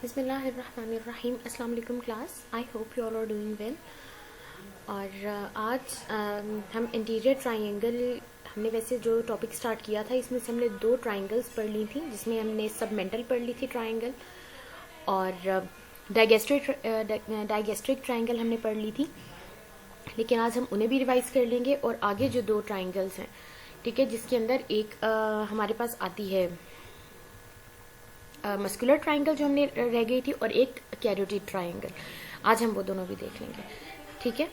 बिस्मिल्लाहिर्रहमानिर्रहीम। अस्सलाम वालेकुम class. I hope you all are doing well. और आज हम इंटीरियर ट्रायंगल, हमने वैसे जो टॉपिक स्टार्ट किया था इसमें से हमने 2 ट्रायंगल्स पढ़ ली थी, जिसमें हमने सबमेंटल पढ़ ली थी ट्रायंगल, और डाइगेस्ट्रिक ट्रायंगल हमने पढ़ ली थी। लेकिन आज हम उन्हें भी रिवाइज कर लेंगे और आगे जो 2 ट्रायंगल्स हैं, ठीक है, जिसके अंदर एक हमारे पास आती है मस्कुलर ट्रायंगल जो हमने रह गई थी, और एक कैरोटिड ट्रायंगल। आज हम वो दोनों भी देख लेंगे, ठीक है।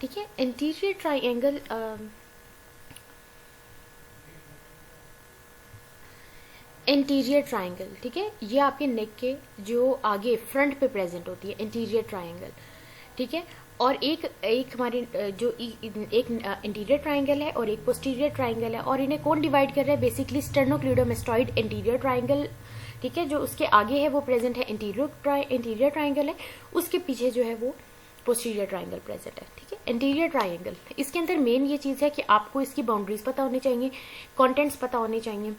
ठीक है, इंटीरियर ट्रायंगल, इंटीरियर ट्रायंगल, ठीक है, ये आपके नेक के जो आगे फ्रंट पे प्रेजेंट होती है इंटीरियर ट्रायंगल, ठीक है। और एक हमारी जो एक इंटीरियर ट्रायंगल है और एक पोस्टीरियर ट्रायंगल है, और इन्हें कौन डिवाइड कर रहा है? बेसिकली स्टर्नोक्लीडोमेस्टॉइड इंटीरियर ट्रायंगल, ठीक है, जो उसके आगे है वो प्रेजेंट है इंटीरियर ट्रायंगल है, उसके पीछे जो है वो पोस्टीरियर ट्रायंगल प्रेजेंट है, ठीक है। इंटीरियर ट्रायंगल, इसके अंदर मेन ये चीज है कि आपको इसकी बाउंड्रीज पता होनी चाहिए, कॉन्टेंट्स पता होने चाहिए,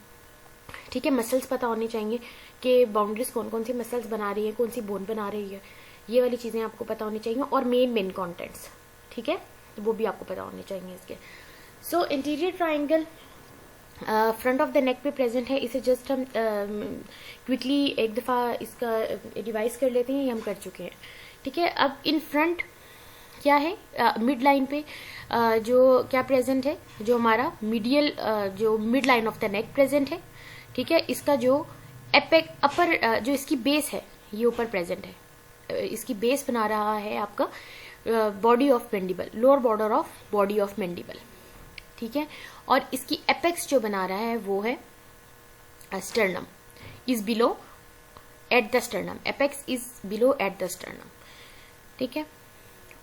ठीक है, मसल्स पता होनी चाहिए कि बाउंड्रीज कौन कौन सी मसल्स बना रही है, कौन सी बोन बना रही है, ये वाली चीजें आपको पता होनी चाहिए, और मेन कॉन्टेंट्स, ठीक है, तो वो भी आपको पता होने चाहिए इसके। So anterior triangle front of the neck पे प्रेजेंट है। इसे जस्ट हम क्विकली एक दफा इसका रिवाइज कर लेते हैं, ये हम कर चुके हैं, ठीक है। अब इन फ्रंट क्या है, मिड लाइन पे जो क्या प्रेजेंट है, जो हमारा मीडियल जो mid line of the neck present है, ठीक है। इसका जो अपर जो इसकी बेस है ये ऊपर प्रेजेंट है, इसकी बेस बना रहा है आपका body of mandible, lower border of body of mandible, ठीक है। और इसकी एपेक्स जो बना रहा है वो है sternum, is below at the sternum, apex is below at the sternum, ठीक है।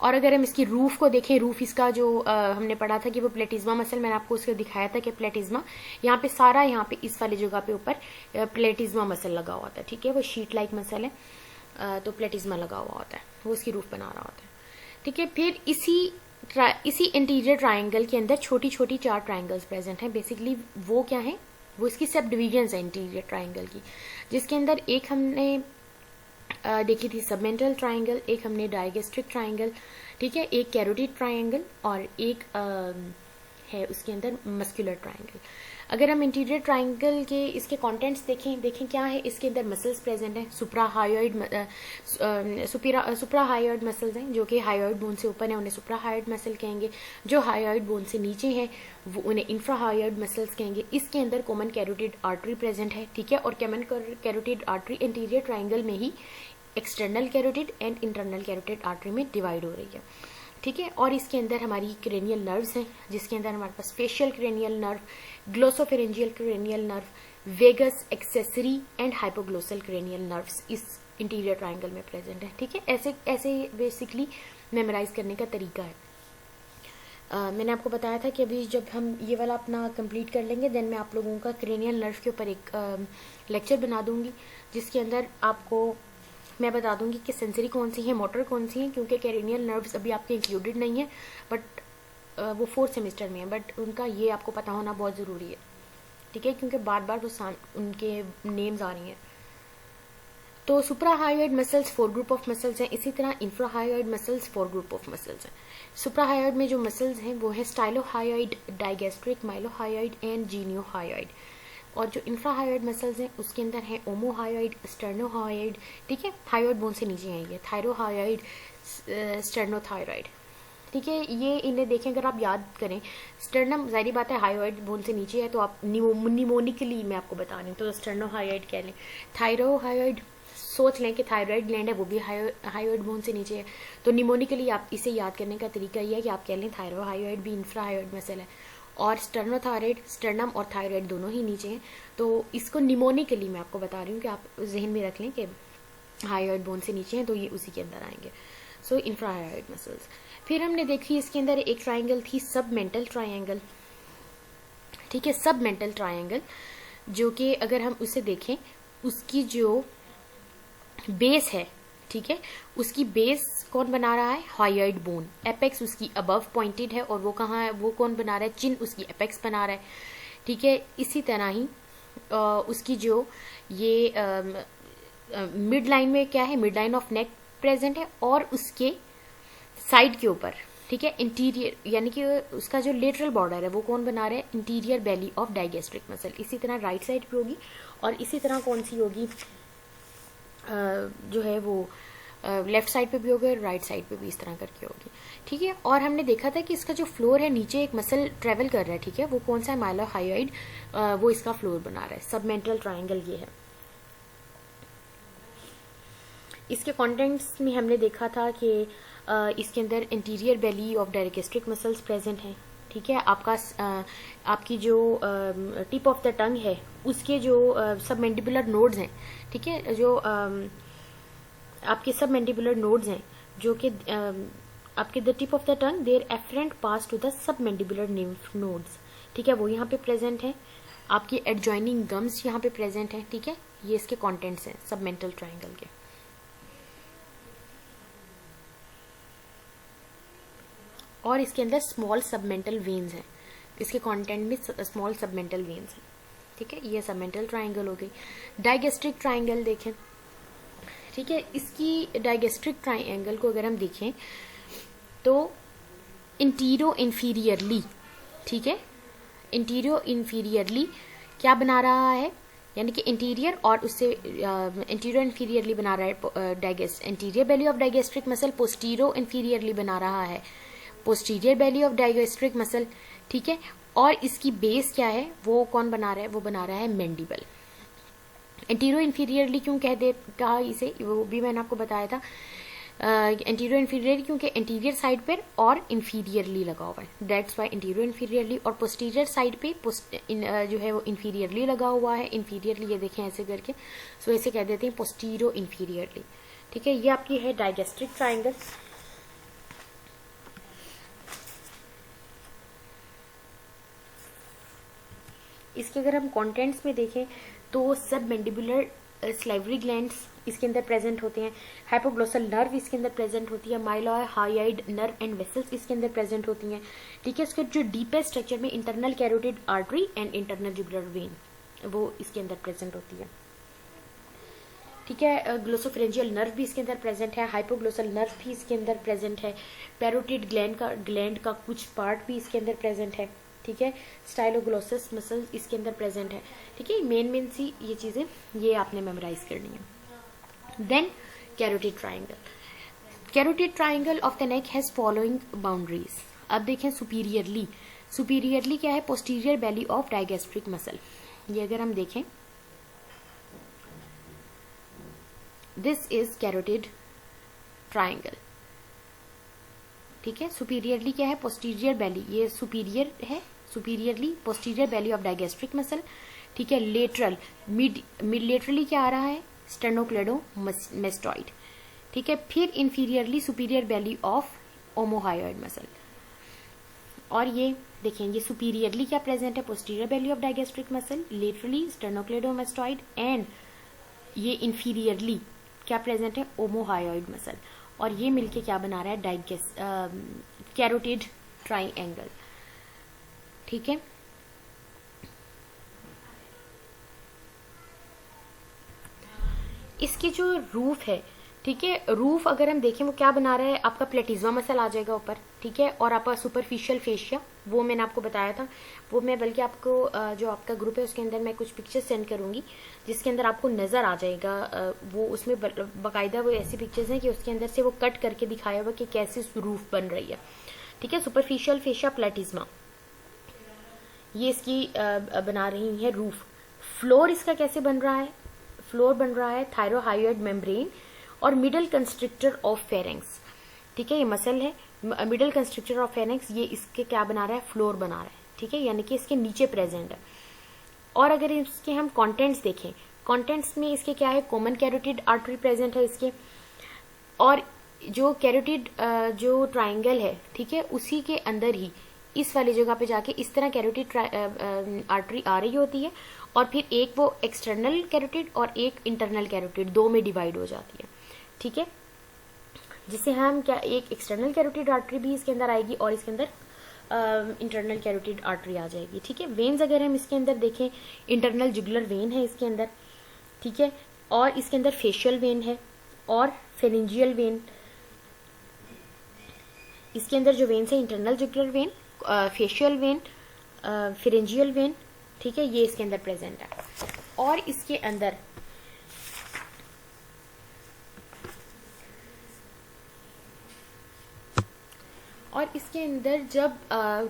और अगर हम इसकी रूफ को देखें, रूफ इसका जो हमने पढ़ा था कि वो प्लेटिज्मा मसल, मैंने आपको उसको दिखाया था कि प्लेटिज्मा यहाँ पे सारा, यहाँ पे इस वाली जगह पे ऊपर प्लेटिज्मा मसल लगा हुआ था, ठीक है, वो शीट लाइक मसल है, तो प्लेटिज्मा लगा हुआ होता है, वो उसकी रूफ बना रहा होता है, ठीक है। फिर इसी इंटीरियर ट्रायंगल के अंदर छोटी छोटी 4 ट्रायंगल्स प्रेजेंट हैं। बेसिकली वो क्या है, वो इसकी सब डिविजन्स है इंटीरियर ट्रायंगल की, जिसके अंदर एक हमने देखी थी सबमेंटल ट्रायंगल, एक हमने डाइगेस्ट्रिक ट्रायंगल, ठीक है, एक कैरोटिड ट्रायंगल, और एक है उसके अंदर मस्कुलर ट्रायंगल। अगर हम इंटीरियर ट्रायंगल के इसके कंटेंट्स देखें क्या है, इसके अंदर मसल्स प्रेजेंट हैं, सुप्रा हायोइड मसल्स हैं, जो कि हायोइड बोन से ऊपर है, उन्हें सुप्रा हायोइड मसल कहेंगे। जो हायोइड बोन से नीचे हैं वो उन्हें इंफ्रा हायोइड मसल्स कहेंगे। इसके अंदर कॉमन कैरोटिड आर्टरी प्रेजेंट है, ठीक है, और common carotid artery anterior triangle में ही external carotid and internal carotid artery में डिवाइड हो रही है, ठीक है। और इसके अंदर हमारी क्रेनियल नर्व्स हैं, जिसके अंदर हमारे पास facial cranial nerve, glossopharyngeal cranial nerve, vagus, accessory and hypoglossal cranial nerves इस इंटीरियर ट्रायंगल में प्रेजेंट है, ठीक है। ऐसे बेसिकली मेमोराइज करने का तरीका है। मैंने आपको बताया था कि अभी जब हम ये वाला अपना कंप्लीट कर लेंगे, देन मैं आप लोगों का क्रेनियल नर्व के ऊपर एक लेक्चर बना दूंगी, जिसके अंदर आपको मैं बता दूंगी कि सेंसरी कौन सी है, मोटर कौन सी है, क्योंकि क्रेनियल नर्व्स अभी आपके इंक्लूडेड नहीं है, बट वो 4th सेमेस्टर में है, बट उनका ये आपको पता होना बहुत ज़रूरी है, ठीक है, क्योंकि बार बार वो उनके नेम्स आ रही हैं। तो supra hyoid muscles 4 group of muscles हैं, इसी तरह infra hyoid muscles 4 group of muscles हैं। सुप्रा हायोइड में जो मसल्स हैं वो है स्टाइलोहायोइड, डाइगेस्ट्रिक, माइलोहायोइड एंड जीनियोहायोइड। और जो इंफ्राहायोइड मसल्स हैं उसके अंदर है ओमोहायोइड, स्टर्नोहायोइड, ठीक है, हायोइड बोन से नीचे है ये, थायरोहायोइड, स्टर्नोथायरॉइड, ठीक है। ये इन्हें देखें, अगर आप याद करें, स्टर्नम जाहिर बात है हायोइड बोन से नीचे है, तो आप निमोनिकली मैं आपको बता रही हूँ, तो स्टर्नोहायोइड कह लें। थायरोहायोइड सोच लें कि थायराइड ग्लैंड है, वो भी हायोइड बोन से नीचे है, तो निमोनिकली आप इसे याद करने का तरीका यह है कि आप कह लें थायरोहायोइड भी इंफ्राहायोइड मसल है, और स्टर्नोथायराइड, स्टर्नम और थायराइड दोनों ही नीचे हैं, तो इसको निमोनिकली मैं आपको बता रही हूँ कि आप जहन में रख लें कि हायोइड बोन से नीचे हैं, तो ये उसी के अंदर आएंगे। सो इंफ्राहायोइड मसल्स। फिर हमने देखी इसके अंदर एक ट्रायंगल थी सबमेंटल ट्रायंगल, ठीक है, सबमेंटल ट्रायंगल, जो कि अगर हम उसे देखें, उसकी जो बेस है, ठीक है, उसकी बेस कौन बना रहा है? हायोइड बोन, एपेक्स उसकी अबव पॉइंटेड है, और वो कहाँ है, वो कौन बना रहा है? चिन उसकी एपेक्स बना रहा है, ठीक है। इसी तरह ही उसकी जो ये मिड लाइन में क्या है, mid line of neck present है, और उसके साइड के ऊपर, ठीक है, इंटीरियर यानी कि उसका जो लेटरल बॉर्डर है वो कौन बना रहा है, interior Bailey of digastric muscle. इसी तरह राइट साइड पे होगी, और इसी तरह कौन सी होगी, जो है वो लेफ्ट साइड पे भी होगी और राइट साइड पे भी इस तरह करके होगी, ठीक है। और हमने देखा था कि इसका जो फ्लोर है, नीचे एक मसल ट्रेवल कर रहा है, ठीक है, वो कौन सा है, माइलोहायोइड, वो इसका फ्लोर बना रहा है। सबमेंटल ट्राइंगल ये है। इसके कंटेंट्स में हमने देखा था कि इसके अंदर interior belly of digastric muscles present हैं, ठीक है। आपकी जो टिप ऑफ द टंग है उसके जो सबमेंडिबुलर नोड्स हैं, ठीक है, जो आपके सबमेंडिबुलर नोड्स हैं जो कि आपके the tip of the tongue their afferent pass to the submandibular lymph nodes, ठीक है, वो यहाँ पे प्रेजेंट है। आपकी एडजॉइनिंग गम्स यहाँ पे प्रेजेंट हैं, ठीक है। ये इसके कॉन्टेंट्स हैं सबमेंटल ट्राइंगल के। और इसके अंदर स्मॉल सबमेंटल वेन्स हैं, इसके कंटेंट में स्मॉल सबमेंटल वेन्स हैं, ठीक है। ये सबमेंटल ट्राइंगल हो गई। डाइगेस्ट्रिक ट्राइंगल देखें, ठीक है, इसकी डाइगेस्ट्रिक ट्राइंगल को अगर हम देखें तो इंटीरियो इन्फीरियरली, ठीक है, इंटीरियो इन्फीरियरली क्या बना रहा है, यानी कि इंटीरियर और उससे इंटीरियर इन्फीरियरली बना रहा है interior Bailey of digastric muscle, posterior inferiorly बना रहा है posterior belly of digastric muscle, ठीक है। और इसकी बेस क्या है, वो कौन बना रहा है, वो बना रहा है मैंडिबल। इंटीरियर इन्फीरियरली क्यों कहा इसे, वो भी मैंने आपको बताया था। इंटीरियर इन्फीरियर क्योंकि इंटीरियर साइड पर और इन्फीरियरली लगा हुआ है, दैट्स वाई इंटीरियर इन्फीरियरली। और पोस्टीरियर साइड पे जो है वो इन्फीरियरली लगा हुआ है, इन्फीरियरली ये देखें ऐसे करके, सो ऐसे कह देते हैं पोस्टीरियो इन्फीरियरली, ठीक है। ये आपकी है डाइगेस्ट्रिक ट्राइंगल। इसके अगर हम कंटेंट्स में देखें तो सब मैंडिबुलर स्लाइवरी ग्लैंड्स इसके अंदर प्रेजेंट होते हैं, हाइपोग्लोसल नर्व इसके अंदर प्रेजेंट होती है, माइलोहायोइड नर्व एंड वेसल्स इसके अंदर प्रेजेंट होती हैं, ठीक है। इसके जो डीपेस्ट स्ट्रक्चर में internal carotid artery and internal jugular vein वो इसके अंदर प्रेजेंट होती है, ठीक है। ग्लोसोफरेंजियल नर्व भी इसके अंदर प्रेजेंट है, हाइपोग्लोसल नर्व भी इसके अंदर प्रेजेंट है, पैरोटिड ग्लैंड का कुछ पार्ट भी इसके अंदर प्रेजेंट है, ठीक है। स्टाइलोग्लोसस मसल इसके अंदर प्रेजेंट है, ठीक है। मेन सी ये चीजें ये आपने मेमोराइज करनी है। Then carotid triangle, carotid triangle of the neck has following boundaries. अब देखें सुपीरियरली क्या है, posterior belly of digastric muscle. ये अगर हम देखें, दिस इज कैरोटिड ट्राइंगल, ठीक है। सुपीरियरली क्या है, पोस्टीरियर बेली, ये सुपीरियर है, superiorly posterior belly of digastric muscle, ठीक है। लेटरल मिड लेटरली क्या आ रहा है, स्टेनोक्लेडोमेस्टॉइड, ठीक है। फिर inferiorly superior belly of omohyoid muscle. और ये देखें, ये सुपीरियरली क्या प्रेजेंट है, posterior belly of digastric muscle, laterally sternocleidomastoid, and ये इंफीरियरली क्या प्रेजेंट है, ओमोहायोइड मसल। और ये मिलके क्या बना रहा है, कैरोटिड ट्राइंगल, ठीक है। इसकी जो रूफ है, ठीक है, रूफ अगर हम देखें वो क्या बना रहा है, आपका प्लेटिज्मा मसल आ जाएगा ऊपर, ठीक है। और आपका सुपरफिशियल फेशिया वो मैंने आपको बताया था, वो मैं बल्कि आपको जो आपका ग्रुप है उसके अंदर मैं कुछ पिक्चर्स सेंड करूंगी जिसके अंदर आपको नजर आ जाएगा, वो उसमें बाकायदा वो ऐसी पिक्चर्स हैं कि उसके अंदर से वो कट करके दिखाया हुआ कि कैसे रूफ बन रही है, ठीक है। सुपरफिशियल फेशिया प्लेटिज्मा ये इसकी बना रही है रूफ। फ्लोर इसका कैसे बन रहा है, फ्लोर बन रहा है थायरोहायोइड मेम्ब्रेन और मिडल कंस्ट्रिक्टर ऑफ फेरेंक्स, ठीक है। ये मसल है, मिडल कंस्ट्रिक्टर ऑफ फेरेंक्स, ये इसके क्या बना रहा है, फ्लोर बना रहा है, ठीक है, यानी कि इसके नीचे प्रेजेंट है। और अगर इसके हम कंटेंट्स देखें, कंटेंट्स में इसके क्या है, कॉमन कैरोटिड आर्टरी प्रेजेंट है इसके, और जो कैरोटिड जो ट्राइंगल है, ठीक है, उसी के अंदर ही इस वाली जगह पे जाके इस तरह कैरोटिड आर्टरी आ रही होती है, और फिर एक वो एक्सटर्नल कैरोटिड और एक इंटरनल कैरोटिड दो में डिवाइड हो जाती है, ठीक है। जिसे हम क्या, एक एक्सटर्नल कैरोटिड आर्टरी भी इसके अंदर आएगी और इसके अंदर इंटरनल कैरोटिड आर्टरी आ जाएगी। ठीक है, वेन्स अगर हम इसके अंदर देखें, इंटरनल जुगुलर वेन है इसके अंदर, ठीक है, और इसके अंदर फेशियल वेन है और फेरेंजियल वेन। इसके अंदर जो वेन्स है, internal jugular vein, facial vein, pharyngeal when, ठीक है, ये इसके अंदर प्रेजेंट है। और इसके अंदर जब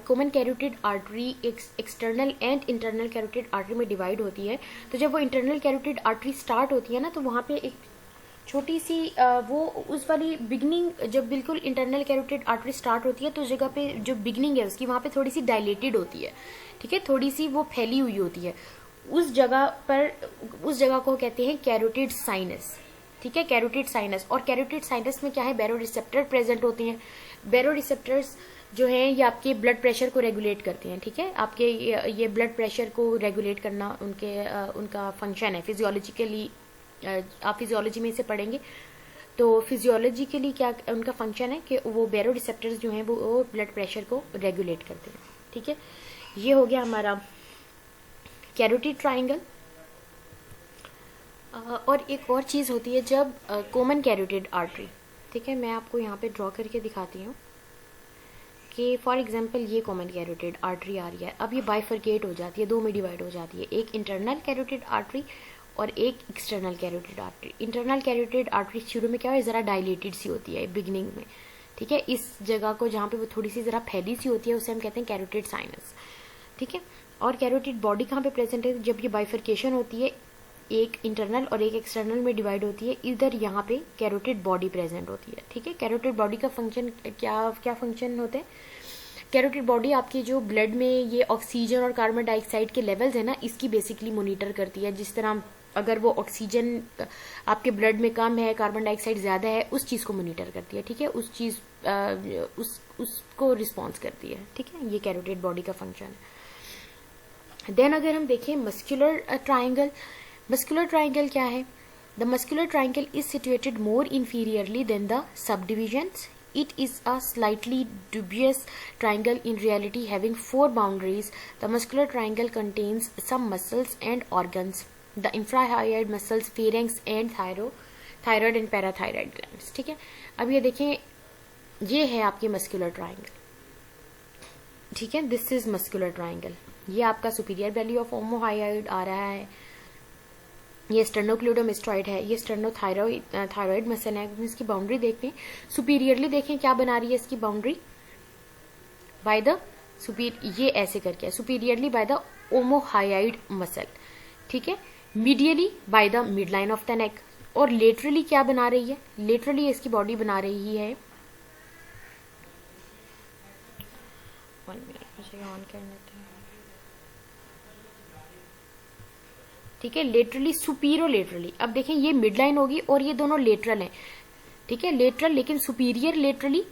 common carotid artery external and internal carotid artery में डिवाइड होती है, तो जब वो इंटरनल कैरोटिड आर्टरी स्टार्ट होती है ना, तो वहाँ पे एक छोटी सी वो उस वाली बिगनिंग, जब बिल्कुल इंटरनल कैरोटिड आर्टरी स्टार्ट होती है तो उस जगह पे जो बिगनिंग है उसकी, वहाँ पे थोड़ी सी डायलेटेड होती है। ठीक है, थोड़ी सी वो फैली हुई होती है उस जगह पर, उस जगह को कहते हैं कैरोटिड साइनस। ठीक है, कैरोटिड साइनस। और कैरोटिड साइनस में क्या है, बैरो रिसेप्टर प्रेजेंट होते हैं। बैरो रिसेप्टर्स जो है ये आपके ब्लड प्रेशर को रेगुलेट करते हैं। ठीक है, आपके ये ब्लड प्रेशर को रेगुलेट करना उनका फंक्शन है फिजियोलॉजिकली। आप फिजियोलॉजी में इसे पढ़ेंगे तो फिजियोलॉजिकली क्या उनका फंक्शन है कि वो बैरो रिसेप्टर्स जो हैं वो ब्लड प्रेशर को रेगुलेट करते हैं। ठीक है, ये हो गया हमारा कैरोटिड ट्राइंगल। और एक और चीज होती है जब कॉमन कैरोटिड आर्टरी, ठीक है, मैं आपको यहाँ पे ड्रॉ करके दिखाती हूँ कि फॉर एग्जांपल ये कॉमन कैरोटिड आर्टरी आ रही है। अब ये बाइफरकेट हो जाती है, दो में डिवाइड हो जाती है, एक इंटरनल कैरोटिड आर्टरी और एक external carotid artery. Internal carotid artery शुरू में क्या है, जरा डायलेटेड सी होती है बिगिनिंग में। ठीक है, इस जगह को जहाँ पे वो थोड़ी सी जरा फैली सी होती है उसे हम कहते हैं कैरोटिड साइनस। ठीक है, और कैरोटिड बॉडी कहाँ पे प्रेजेंट है, जब ये बाइफरकेशन होती है, एक इंटरनल और एक एक्सटर्नल में डिवाइड होती है, इधर यहाँ पे कैरोटिड बॉडी प्रेजेंट होती है। ठीक है, कैरोटिड बॉडी का फंक्शन क्या फंक्शन होते हैं, कैरोटिड बॉडी आपकी जो ब्लड में ये ऑक्सीजन और कार्बन डाइऑक्साइड के लेवल्स है ना, इसकी बेसिकली मॉनिटर करती है। जिस तरह अगर वो ऑक्सीजन आपके ब्लड में कम है, कार्बन डाइऑक्साइड ज्यादा है, उस चीज को मॉनिटर करती है। ठीक है, उस चीज उसको रिस्पॉन्स करती है। ठीक है, ये कैरोटिड बॉडी का फंक्शन है। देन अगर हम देखें मस्कुलर ट्राइंगल, मस्कुलर ट्राइंगल क्या है, the muscular triangle is situated more inferiorly than the subdivisions. It is a slightly dubious triangle in reality having 4 boundaries. The muscular triangle contains some muscles and organs. The infrahyoid muscles, pharynx and thyroid and parathyroid glands. ठीक है, अब ये देखें, ये है आपकी muscular triangle. ठीक है, दिस इज मस्कुलर ट्राइंगल। ये आपका सुपीरियर वैल्यू ऑफ ओमोहायोइड आ रहा है, ये स्टर्नोक्लेडोमेस्टॉइड है, ये स्टर्नोथायरॉइड मसल है। इसकी बाउंड्री देखते हैं, सुपीरियरली देखें क्या बना रही है इसकी बाउंड्री, बाय द ये ऐसे करके सुपीरियरली बाय द ओमोहायोइड मसल। ठीक है, medially by the mid line of the नेक, और लेटरली क्या बना रही है, लेटरली इसकी बॉडी बना रही है, 1 मिनट मुझे ऑन करने दें। ठीक है, लेटरली सुपीरियर लेटरली, अब देखें ये मिड लाइन होगी और ये दोनों लेटरल हैं। ठीक है, लेटरल, लेकिन superior laterally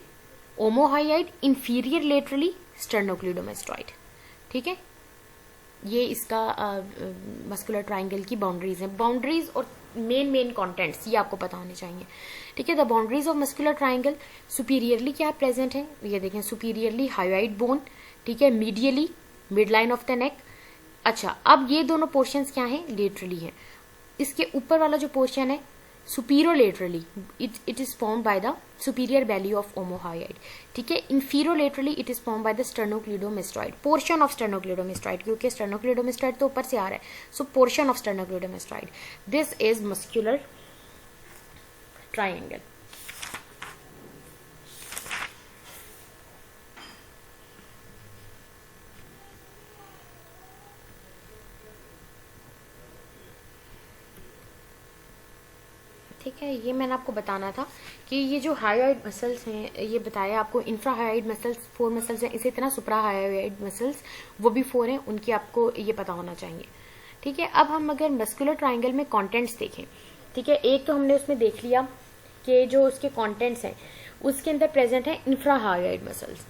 omohyoid, inferior laterally sternocleidomastoid. ठीक है, ये इसका मस्कुलर ट्राइंगल की बाउंड्रीज हैं। बाउंड्रीज और मेन कंटेंट्स ये आपको पता होने चाहिए। ठीक है, the boundaries of muscular triangle, superiorly क्या प्रेजेंट है, ये देखें सुपीरियरली हायोइड बोन। ठीक है, medially midline of the neck. अच्छा, अब ये दोनों पोर्शंस क्या हैं, लेटरली हैं। इसके ऊपर वाला जो पोर्शन है superior laterally, it is form by the superior belly of omohyoid. ठीक है, inferior laterally it is form by the sternocleidomastoid, portion of sternocleidomastoid, क्योंकि स्टर्नोक्लेडोमेस्टॉइड तो ऊपर से आ रहा है, so portion of sternocleidomastoid. This is muscular triangle. ठीक है, ये मैंने आपको बताना था कि ये जो हायोइड मसल्स हैं, ये बताया आपको, इंफ्राहायोइड मसल्स 4 मसल्स हैं, इसी तरह सुप्राहायोइड मसल्स वो भी 4 हैं, उनकी आपको ये पता होना चाहिए। ठीक है, अब हम अगर मस्कुलर ट्राइंगल में कंटेंट्स देखें, ठीक है, एक तो हमने उसमें देख लिया कि जो उसके कंटेंट्स हैं उसके अंदर प्रेजेंट है इंफ्राहायोइड मसल्स।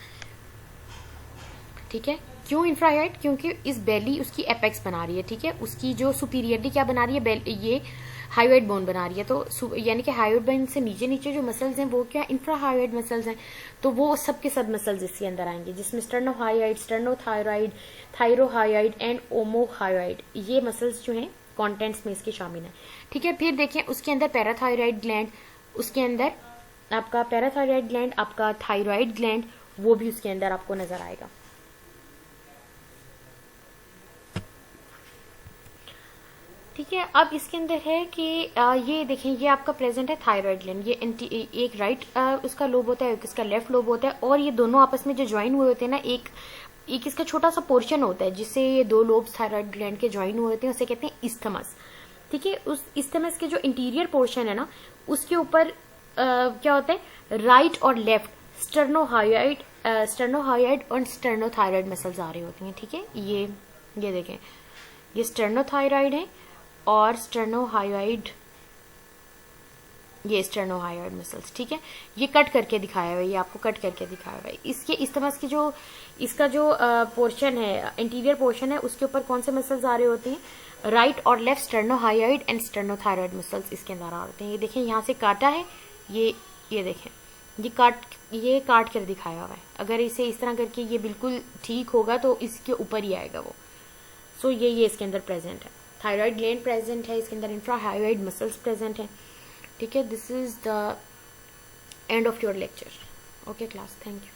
ठीक है, क्यों इंफ्राहायोइड, क्योंकि इस बेली उसकी एपेक्स बना रही है। ठीक है, उसकी जो सुपीरियरली क्या बना रही है, ये हायोइड बोन बना रही है, तो यानी कि हायोइड बोन से नीचे नीचे जो मसल्स हैं वो क्या इंफ्रा हायोइड मसल्स हैं, तो वो सब के सब मसल्स इसके अंदर आएंगे, जिसमें स्टर्नोहायोइड, स्टर्नोथायराइड, थायरोहायोइड एंड ओमोहायोइड, ये मसल्स जो हैं कॉन्टेंट्स में इसके शामिल हैं। ठीक है, फिर देखें उसके अंदर पैराथायराइड ग्लैंड, उसके अंदर आपका पैराथायराइड ग्लैंड, आपका थायराइड ग्लैंड, वो भी उसके अंदर आपको नजर आएगा। ठीक है, अब इसके अंदर है कि ये देखें, ये आपका प्रेजेंट है थायराइड ग्लैंड, ये एक राइट उसका लोब होता है, एक इसका लेफ्ट लोब होता है, और ये दोनों आपस में जो ज्वाइन हुए होते हैं ना, एक इसका छोटा सा पोर्शन होता है जिससे ये दो लोब्स थायराइड ग्लैंड के ज्वाइन हुए होते हैं, उसे कहते हैं इस्थमस। ठीक है, उस इस्थमस के जो इंटीरियर पोर्शन है ना, उसके ऊपर क्या होता है, राइट और लेफ्ट स्टर्नोहायोइड और स्टर्नोथायराइड मसल्स आ रही होती हैं। ठीक है, ये देखें, ये स्टर्नोथायराइड है और स्टर्नोहायोइड, ये स्टर्नोहायोइड मसल्स। ठीक है, ये कट करके दिखाया हुआ है, ये आपको कट करके दिखाया हुआ है। इसके इस्तेमाल की जो इसका जो पोर्शन है, इंटीरियर पोर्शन है, उसके ऊपर कौन से मसल्स आ रहे होते हैं, राइट और लेफ्ट स्टर्नोहायोइड एंड स्टर्नोथायराइड मसल्स इसके अंदर आ रहे हैं। ये देखें, यहाँ से काटा है, ये देखें, ये काट कर दिखाया हुआ है। अगर इसे इस तरह करके ये बिल्कुल ठीक होगा तो इसके ऊपर ही आएगा वो। सो ये इसके अंदर प्रेजेंट है, थायराइड ग्लैंड प्रेजेंट है, इसके अंदर इंफ्राहायोइड मसल्स प्रेजेंट है। ठीक है, this is the end of your lecture. Okay class, thank you.